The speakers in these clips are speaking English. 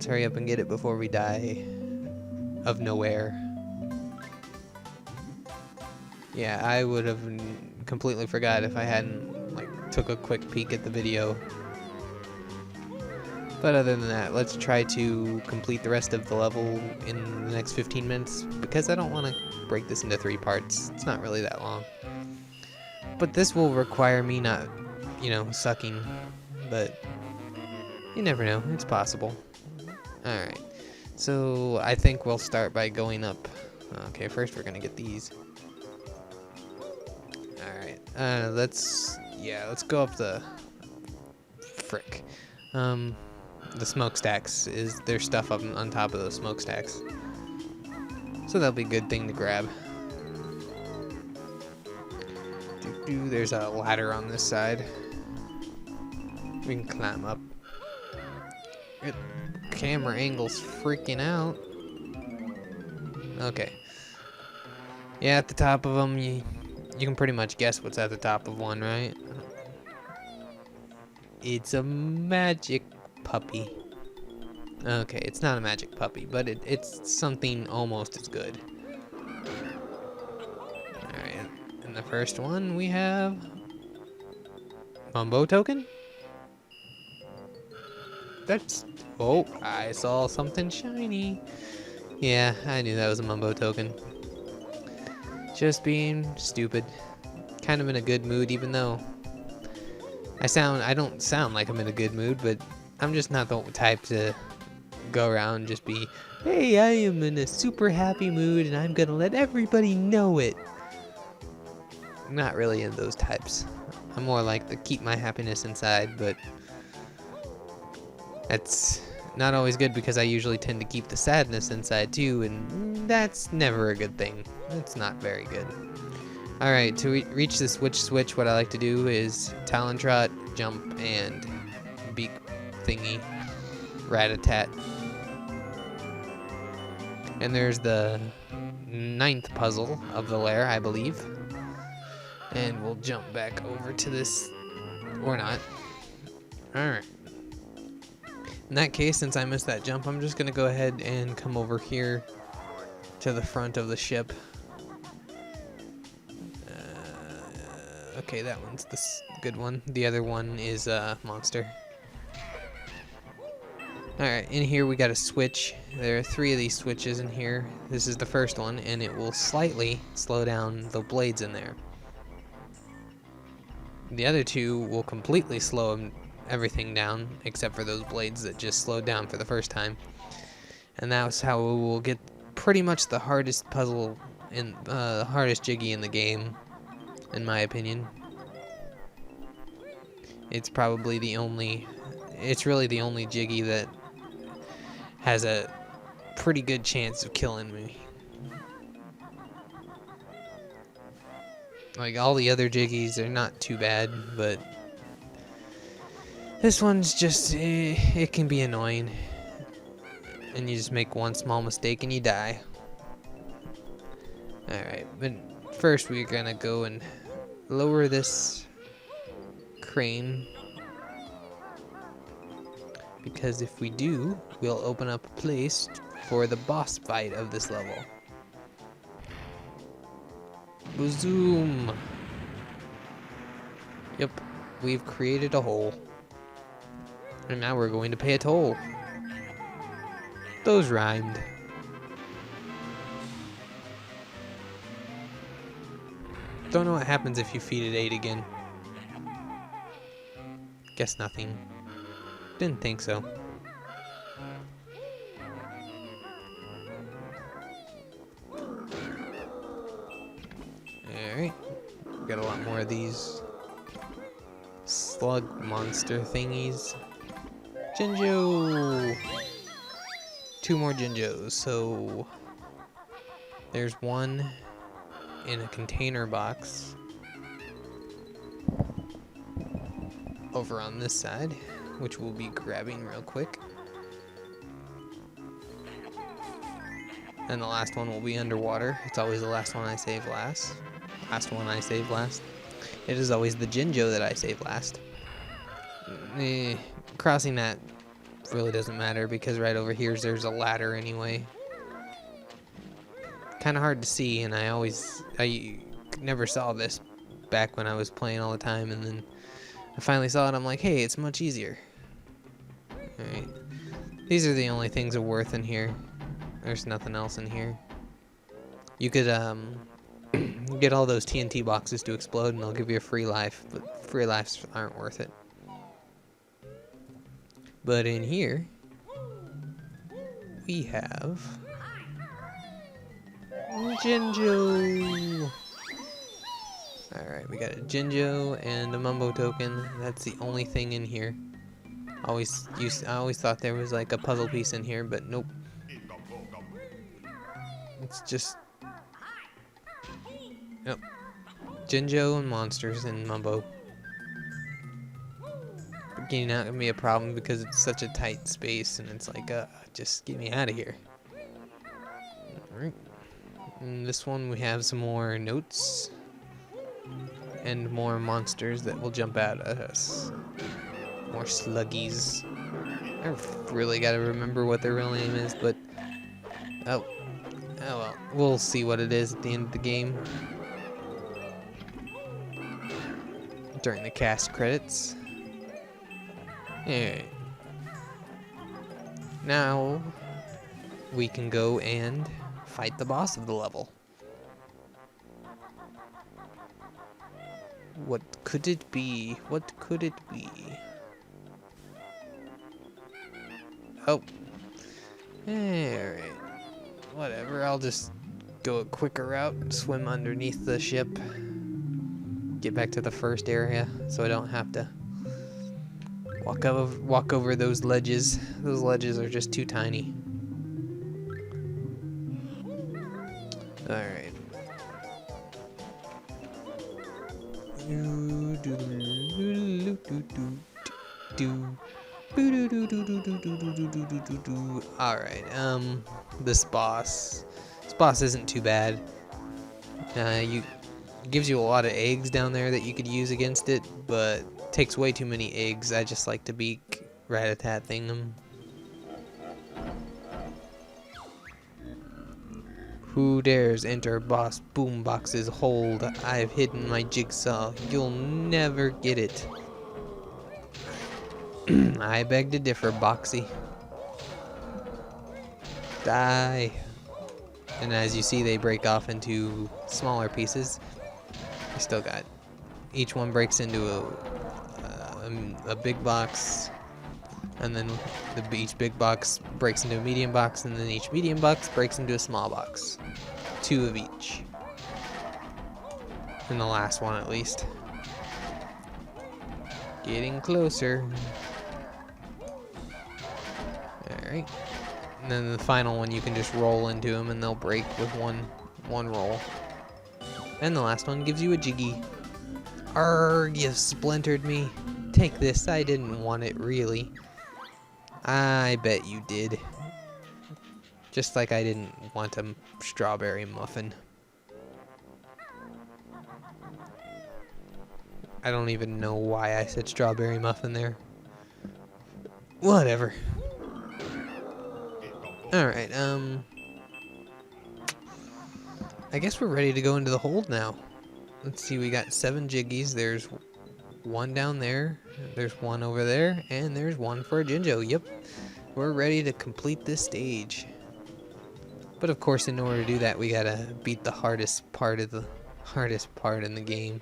Let's hurry up and get it before we die of nowhere. Yeah, I would have completely forgot if I hadn't like took a quick peek at the video. But other than that, let's try to complete the rest of the level in the next 15 minutes because I don't want to break this into 3 parts. It's not really that long. But this will require me not, you know, sucking, but you never know, it's possible. Alright, so I think we'll start by going up. Okay, first we're gonna get these. Alright, let's go up the frick. The smokestacks. There's stuff up on top of those smokestacks. So that'll be a good thing to grab. There's a ladder on this side. We can climb up. Camera angle's freaking out. Okay. Yeah, at the top of them, you can pretty much guess what's at the top of one, right? It's a magic puppy. Okay, it's not a magic puppy, but it's something almost as good. Alright, in the first one we have Mumbo token? Oh, I saw something shiny. Yeah, I knew that was a Mumbo token. Just being stupid. Kind of in a good mood, even though I don't sound like I'm in a good mood, but I'm just not the type to go around and just be, hey, I am in a super happy mood and I'm gonna let everybody know it. I'm not really in those types. I'm more like the keep my happiness inside, but that's not always good because I usually tend to keep the sadness inside too, and that's never a good thing. It's not very good. Alright, to reach the switch, what I like to do is Talon Trot, jump, and beak thingy, rat-a-tat. And there's the 9th puzzle of the lair, I believe. And we'll jump back over to this, or not. Alright. In that case, since I missed that jump, I'm just going to go ahead and come over here to the front of the ship. Okay, that one's the good one. The other one is a monster. Alright, in here we got a switch. There are 3 of these switches in here. This is the first one, and it will slightly slow down the blades in there. The other 2 will completely slow everything down, except for those blades that just slowed down for the first time. And that's how we will get pretty much the hardest puzzle, the hardest jiggy in the game, in my opinion. It's probably it's really the only jiggy that has a pretty good chance of killing me. Like, all the other jiggies are not too bad, but this one's just, it can be annoying. And you just make one small mistake and you die. Alright, but first we're gonna go and lower this crane, because if we do, we'll open up a place for the boss fight of this level. Boom! Yep, we've created a hole. And now we're going to pay a toll. Those rhymed. Don't know what happens if you feed it 8 again. Guess nothing. Didn't think so. Alright. Got a lot more of these slug monster thingies. Jinjo! 2 more Jinjos, so there's one in a container box over on this side, which we'll be grabbing real quick. And the last one will be underwater. It's always the last one I save last. Last one I save last. It is always the Jinjo that I save last. Crossing that really doesn't matter because right over here there's a ladder anyway. Kind of hard to see, and I never saw this back when I was playing all the time, and then I finally saw it. I'm like, hey, it's much easier. Alright. These are the only things of worth in here. There's nothing else in here. You could get all those TNT boxes to explode and they'll give you a free life, but free lives aren't worth it. But in here, we have Jinjo. Alright, we got a Jinjo and a Mumbo token. That's the only thing in here. I always thought there was like a puzzle piece in here, but nope. It's just... Yep. Jinjo and monsters and Mumbo. Getting out can be a problem because it's such a tight space and it's like, just get me out of here. Alright. In this one we have some more notes. And more monsters that will jump out at us. More sluggies. I really gotta remember what their real name is, but... Oh well. We'll see what it is at the end of the game. During the cast credits. Alright. Now, we can go and fight the boss of the level. What could it be? What could it be? Oh. Alright. Whatever, I'll just go a quicker route, swim underneath the ship, get back to the first area so I don't have to walk over those ledges. Those ledges are just too tiny. Alright. Alright, this boss isn't too bad. It gives you a lot of eggs down there that you could use against it, but it takes way too many eggs. I just like to be rat-a-tat-thing them. Who dares enter Boss Boombox's hold? I've hidden my jigsaw. You'll never get it. I beg to differ, Boxy. Die. And as you see, they break off into smaller pieces. I still got... Each one breaks into a big box. And then each big box breaks into a medium box. And then each medium box breaks into a small box. 2 of each. And the last one, at least. Getting closer. Alright. And then the final one, you can just roll into them and they'll break with one roll. And the last one gives you a Jiggy. Arrgh, you splintered me. Take this, I didn't want it really. I bet you did. Just like I didn't want a strawberry muffin. I don't even know why I said strawberry muffin there. Whatever. Alright, I guess we're ready to go into the hold now. Let's see, we got 7 Jiggies. There's one down there, there's one over there, and there's one for a Jinjo. Yep, we're ready to complete this stage. But of course, in order to do that, we gotta beat the hardest part in the game.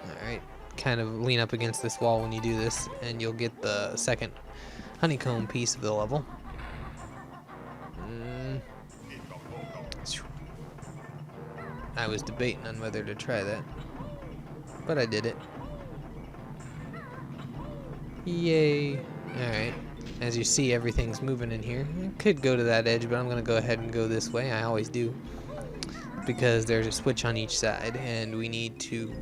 Alright, kind of lean up against this wall when you do this, and you'll get the second honeycomb piece of the level. I was debating on whether to try that, but I did it. Yay! Alright, as you see, everything's moving in here. I could go to that edge, but I'm gonna go ahead and go this way. I always do, because there's a switch on each side, and we need to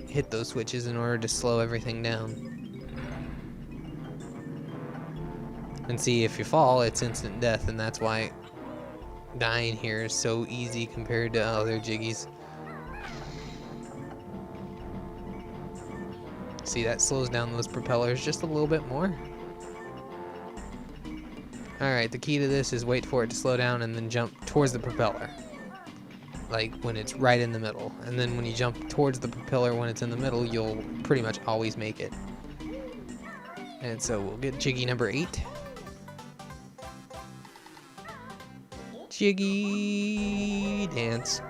hit those switches in order to slow everything down. And see, if you fall, it's instant death, and that's why dying here is so easy compared to other Jiggies. See, that slows down those propellers just a little bit more. Alright, the key to this is wait for it to slow down and then jump towards the propeller. Like when it's right in the middle. And then when you jump towards the propeller when it's in the middle, you'll pretty much always make it. And so we'll get Jiggy number 8. Jiggy dance.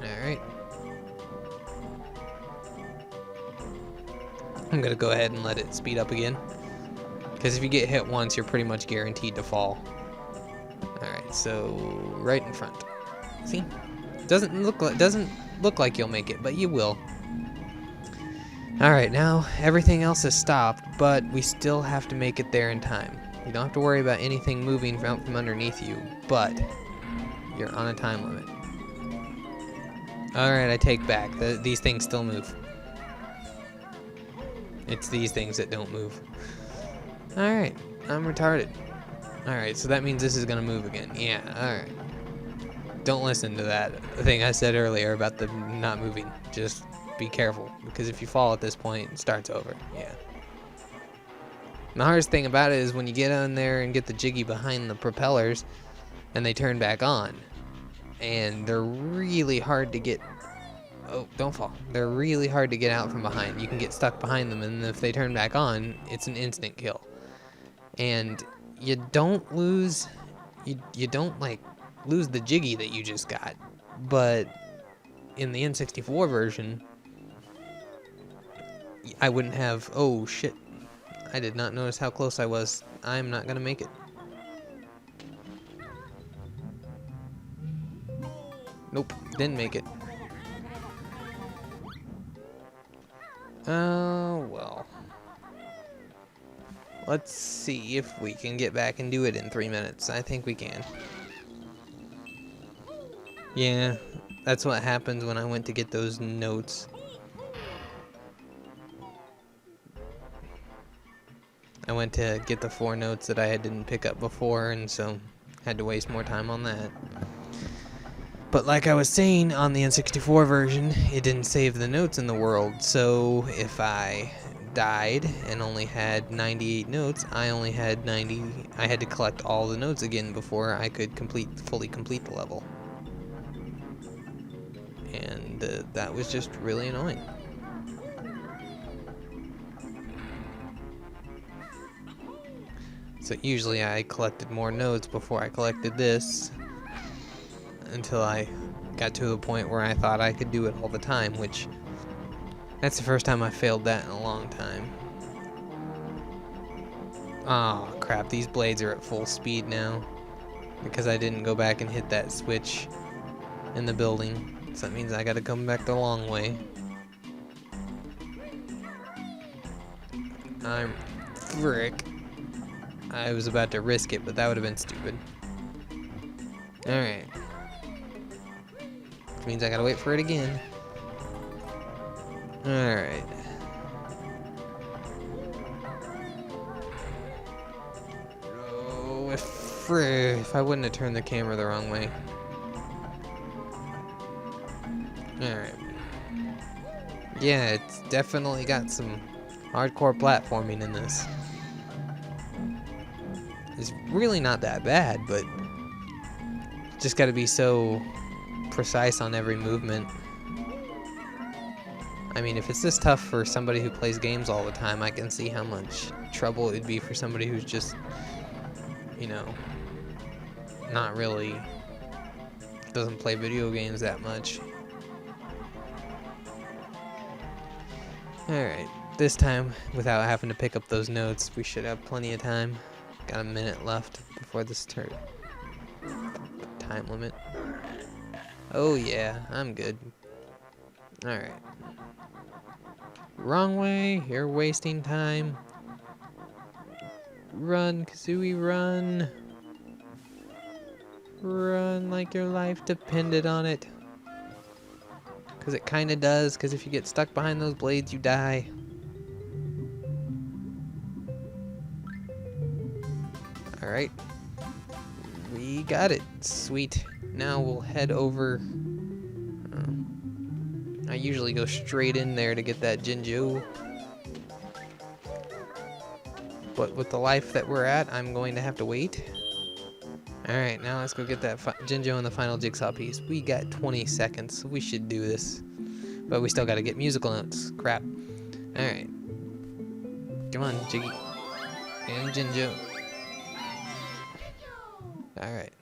Alright. I'm gonna go ahead and let it speed up again. Because if you get hit once, you're pretty much guaranteed to fall. Alright, so right in front. See? Doesn't look like you'll make it, but you will. Alright, now everything else has stopped, but we still have to make it there in time. You don't have to worry about anything moving from underneath you, but you're on a time limit. Alright, I take back. These things still move. It's these things that don't move. Alright, I'm retarded. Alright, so that means this is gonna move again. Yeah, alright. Don't listen to that thing I said earlier about the not moving. Just be careful, because if you fall at this point, it starts over. Yeah. The hardest thing about it is when you get on there and get the Jiggy behind the propellers, and they turn back on. And they're really hard to get... Oh, don't fall. They're really hard to get out from behind. You can get stuck behind them, and if they turn back on, it's an instant kill. And you don't lose... You don't, like, lose the Jiggy that you just got. But in the N64 version, I wouldn't have... Oh, shit. I did not notice how close I was. I'm not gonna make it. Nope, didn't make it. Oh, well. Let's see if we can get back and do it in 3 minutes. I think we can. Yeah, that's what happens when I went to get those notes. I went to get the 4 notes that I didn't pick up before, and so had to waste more time on that. But like I was saying, on the N64 version, it didn't save the notes in the world, so if I died and only had 98 notes, I only had 90. I had to collect all the notes again before I could fully complete the level. And that was just really annoying. So usually I collected more notes before I collected this, until I got to the point where I thought I could do it all the time, which that's the first time I failed that in a long time. Oh crap, these blades are at full speed now because I didn't go back and hit that switch in the building, so that means I gotta come back the long way. I'm frick. I was about to risk it, but that would have been stupid. Alright. Which means I gotta wait for it again. Alright. Oh, if I wouldn't have turned the camera the wrong way. Alright. Yeah, it's definitely got some hardcore platforming in this. It's really not that bad, but just gotta be so precise on every movement. I mean, if it's this tough for somebody who plays games all the time, I can see how much trouble it'd be for somebody who's just, you know, not really, doesn't play video games that much. Alright, this time, without having to pick up those notes, we should have plenty of time. Got a minute left before this time limit. Oh yeah, I'm good. Alright. Wrong way, you're wasting time. Run, Kazooie, run. Run like your life depended on it. Because it kind of does, because if you get stuck behind those blades, you die. Alright. We got it. Sweet. Now we'll head over. I usually go straight in there to get that Jinjo. But with the life that we're at, I'm going to have to wait. Alright, now let's go get that Jinjo and the final jigsaw piece. We got 20 seconds, so we should do this. But we still gotta get musical notes. Crap. Alright. Come on, Jiggy. And Jinjo. Alright.